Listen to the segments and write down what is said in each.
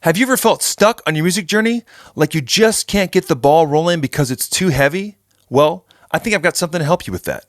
Have you ever felt stuck on your music journey? Like you just can't get the ball rolling because it's too heavy? Well, I think I've got something to help you with that.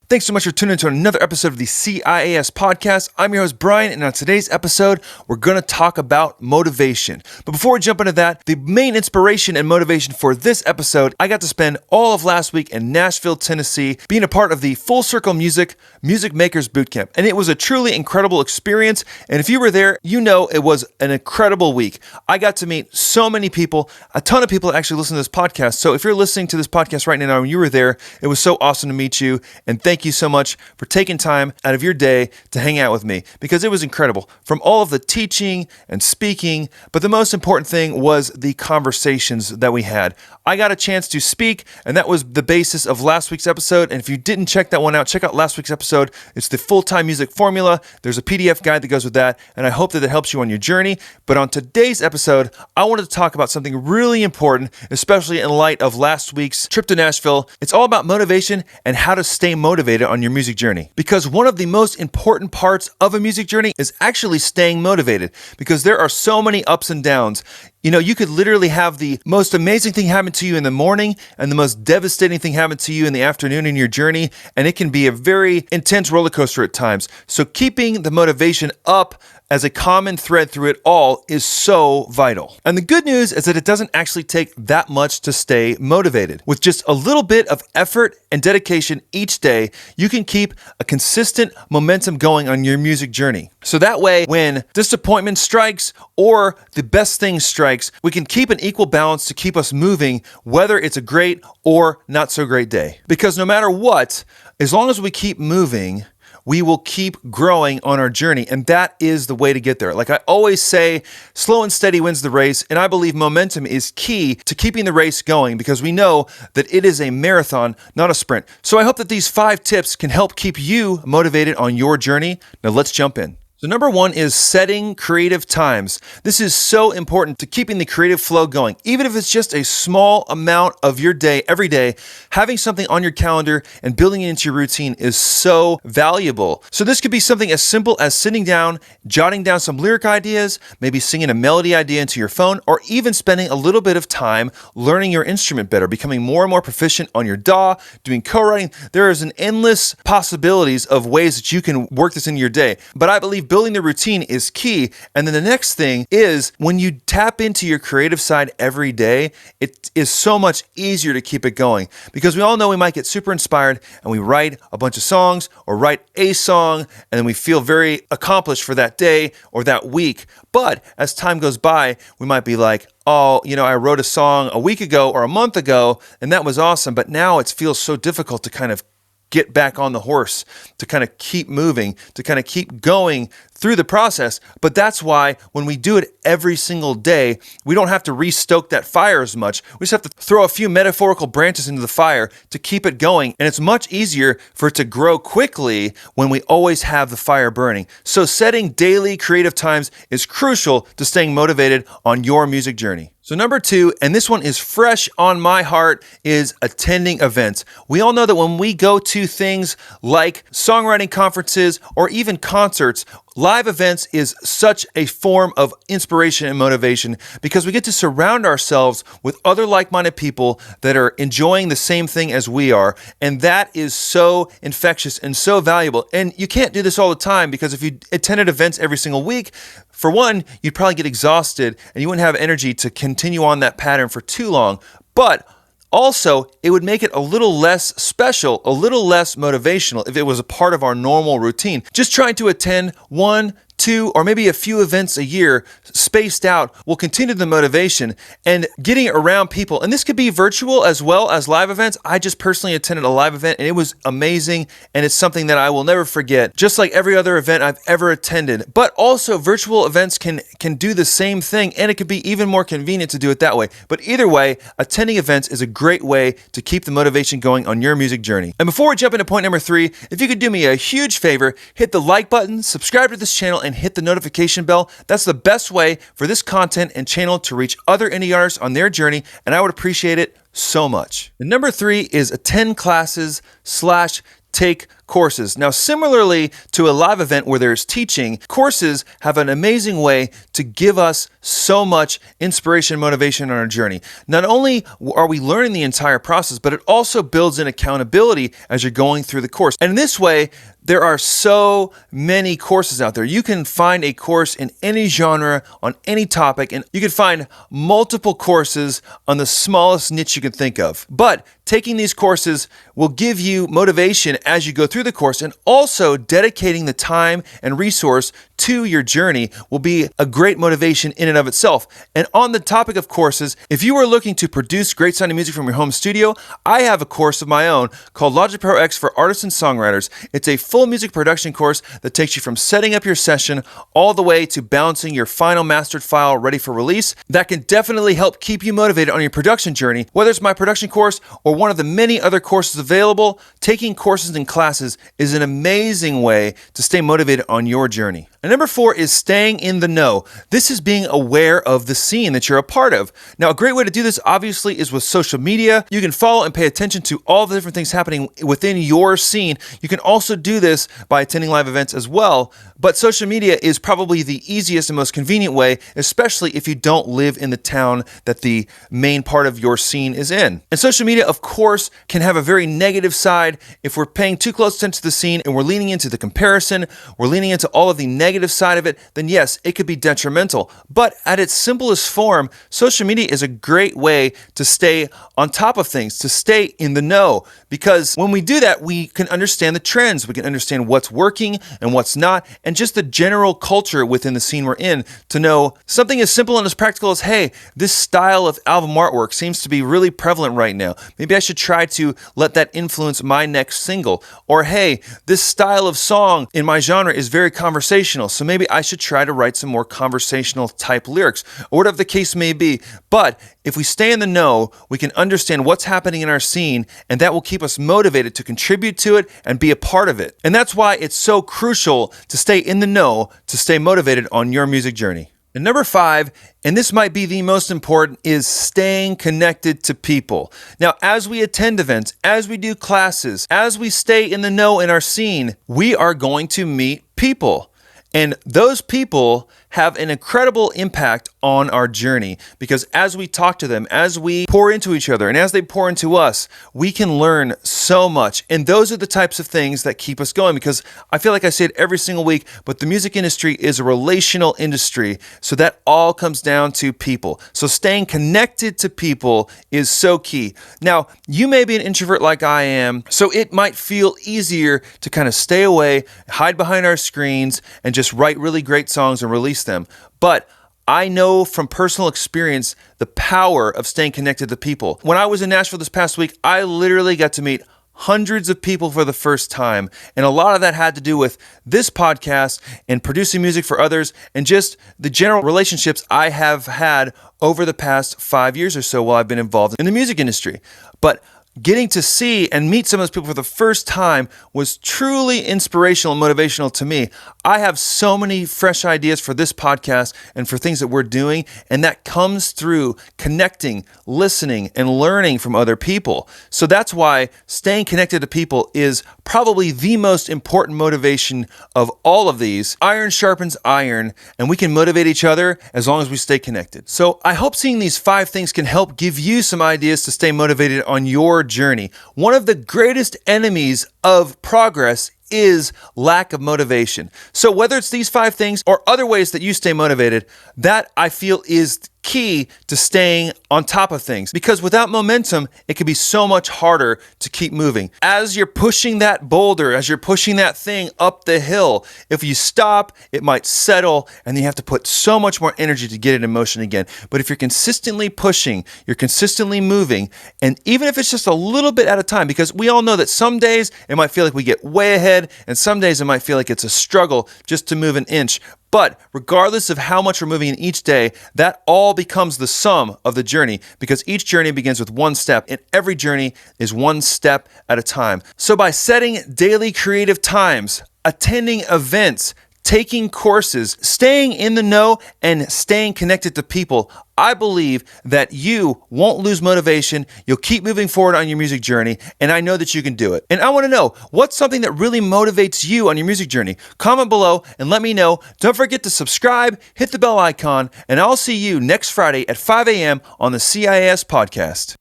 Thanks so much for tuning into another episode of the CIAS podcast. I'm your host, Brian, and on today's episode, we're going to talk about motivation. But before we jump into that, the main inspiration and motivation for this episode, I got to spend all of last week in Nashville, Tennessee, being a part of the Full Circle Music Makers Bootcamp. And it was a truly incredible experience. And if you were there, you know it was an incredible week. I got to meet so many people, a ton of people that actually listen to this podcast. So if you're listening to this podcast right now and you were there, it was so awesome to meet you. And thank you so much for taking time out of your day to hang out with me because it was incredible from all of the teaching and speaking. But the most important thing was the conversations that we had. I got a chance to speak, and that was the basis of last week's episode. And if you didn't check that one out, check out last week's episode. It's the full-time music formula. There's a PDF guide that goes with that, and I hope that it helps you on your journey. But on today's episode, I wanted to talk about something really important, especially in light of last week's trip to Nashville. It's all about motivation and how to stay motivated on your music journey. Because one of the most important parts of a music journey is actually staying motivated, because there are so many ups and downs. You know, you could literally have the most amazing thing happen to you in the morning and the most devastating thing happen to you in the afternoon in your journey, and it can be a very intense roller coaster at times. So keeping the motivation up as a common thread through it all is so vital. And the good news is that it doesn't actually take that much to stay motivated. With just a little bit of effort and dedication each day, you can keep a consistent momentum going on your music journey. So that way, when disappointment strikes or the best thing strikes, we can keep an equal balance to keep us moving, whether it's a great or not so great day. Because no matter what, as long as we keep moving, we will keep growing on our journey, and that is the way to get there. Like I always say, slow and steady wins the race, and I believe momentum is key to keeping the race going because we know that it is a marathon, not a sprint. So I hope that these 5 tips can help keep you motivated on your journey. Now let's jump in. So number 1 is setting creative times. This is so important to keeping the creative flow going. Even if it's just a small amount of your day, every day, having something on your calendar and building it into your routine is so valuable. So this could be something as simple as sitting down, jotting down some lyric ideas, maybe singing a melody idea into your phone, or even spending a little bit of time learning your instrument better, becoming more and more proficient on your DAW, doing co-writing. There is an endless possibilities of ways that you can work this into your day. But I believe building the routine is key. And then the next thing is when you tap into your creative side every day, it is so much easier to keep it going because we all know we might get super inspired and we write a bunch of songs or write a song and then we feel very accomplished for that day or that week. But as time goes by, we might be like, oh, I wrote a song a week ago or a month ago and that was awesome. But now it feels so difficult to kind of get back on the horse, to kind of keep moving, to kind of keep going through the process. But that's why when we do it every single day, we don't have to restoke that fire as much. We just have to throw a few metaphorical branches into the fire to keep it going. And it's much easier for it to grow quickly when we always have the fire burning. So setting daily creative times is crucial to staying motivated on your music journey. So number 2, and this one is fresh on my heart, is attending events. We all know that when we go to things like songwriting conferences or even concerts, live events is such a form of inspiration and motivation because we get to surround ourselves with other like-minded people that are enjoying the same thing as we are. And that is so infectious and so valuable. And you can't do this all the time because if you attended events every single week, for one, you'd probably get exhausted and you wouldn't have energy to continue on that pattern for too long. But also, it would make it a little less special, a little less motivational if it was a part of our normal routine. Just trying to attend 1, 2, or maybe a few events a year spaced out will continue the motivation and getting around people. And this could be virtual as well as live events. I just personally attended a live event and it was amazing. And it's something that I will never forget, just like every other event I've ever attended. But also virtual events can do the same thing and it could be even more convenient to do it that way. But either way, attending events is a great way to keep the motivation going on your music journey. And before we jump into point number 3, if you could do me a huge favor, hit the like button, subscribe to this channel, and hit the notification bell. That's the best way for this content and channel to reach other indie artists on their journey, and I would appreciate it so much. And number 3 is attend classes / take courses. Now, similarly to a live event where there's teaching, courses have an amazing way to give us so much inspiration and motivation on our journey. Not only are we learning the entire process, but it also builds in accountability as you're going through the course. And in this way, there are so many courses out there. You can find a course in any genre, on any topic, and you can find multiple courses on the smallest niche you can think of. But taking these courses will give you motivation as you go through the course, and also dedicating the time and resource to your journey will be a great motivation in and of itself. And on the topic of courses, if you are looking to produce great sounding music from your home studio, I have a course of my own called Logic Pro X for Artists and Songwriters. It's a full music production course that takes you from setting up your session all the way to balancing your final mastered file ready for release. That can definitely help keep you motivated on your production journey. Whether it's my production course or one of the many other courses available, taking courses and classes is an amazing way to stay motivated on your journey. And number 4 is staying in the know. This is being aware of the scene that you're a part of. Now, a great way to do this obviously is with social media. You can follow and pay attention to all the different things happening within your scene. You can also do this by attending live events as well. But social media is probably the easiest and most convenient way, especially if you don't live in the town that the main part of your scene is in. And social media, of course, can have a very negative side. If we're paying too close attention to the scene and we're leaning into the comparison, we're leaning into all of the negative side of it, then yes, it could be detrimental. But at its simplest form, social media is a great way to stay on top of things, to stay in the know. Because when we do that, we can understand the trends, we can understand what's working and what's not, and just the general culture within the scene we're in, to know something as simple and as practical as, hey, this style of album artwork seems to be really prevalent right now. Maybe I should try to let that influence my next single. Or, hey, this style of song in my genre is very conversational, so maybe I should try to write some more conversational type lyrics, or whatever the case may be. But if we stay in the know, we can understand what's happening in our scene, and that will keep us motivated to contribute to it and be a part of it. And that's why it's so crucial to stay in the know, to stay motivated on your music journey. And number 5, and this might be the most important, is staying connected to people. Now, as we attend events, as we do classes, as we stay in the know in our scene, we are going to meet people. And those people have an incredible impact on our journey, because as we talk to them, as we pour into each other, and as they pour into us, we can learn so much. And those are the types of things that keep us going, because I feel like I say it every single week, but the music industry is a relational industry. So that all comes down to people. So staying connected to people is so key. Now, you may be an introvert like I am, so it might feel easier to kind of stay away, hide behind our screens, and just write really great songs and release them. But I know from personal experience the power of staying connected to people. When I was in Nashville this past week, I literally got to meet hundreds of people for the first time. And a lot of that had to do with this podcast and producing music for others, and just the general relationships I have had over the past 5 years or so while I've been involved in the music industry. But getting to see and meet some of those people for the first time was truly inspirational and motivational to me. I have so many fresh ideas for this podcast and for things that we're doing, and that comes through connecting, listening, and learning from other people. So that's why staying connected to people is probably the most important motivation of all of these. Iron sharpens iron, and we can motivate each other as long as we stay connected. So I hope seeing these 5 things can help give you some ideas to stay motivated on your journey. One of the greatest enemies of progress is lack of motivation. So whether it's these 5 things or other ways that you stay motivated, that I feel is key to staying on top of things, because without momentum, it can be so much harder to keep moving. As you're pushing that boulder, as you're pushing that thing up the hill, if you stop, it might settle, and you have to put so much more energy to get it in motion again. But if you're consistently pushing, you're consistently moving, and even if it's just a little bit at a time, because we all know that some days it might feel like we get way ahead, and some days it might feel like it's a struggle just to move an inch. But regardless of how much we're moving in each day, that all becomes the sum of the journey, because each journey begins with one step, and every journey is one step at a time. So by setting daily creative times, attending events, taking courses, staying in the know, and staying connected to people, I believe that you won't lose motivation. You'll keep moving forward on your music journey, and I know that you can do it. And I want to know, what's something that really motivates you on your music journey? Comment below and let me know. Don't forget to subscribe, hit the bell icon, and I'll see you next Friday at 5 a.m. on the CIAS podcast.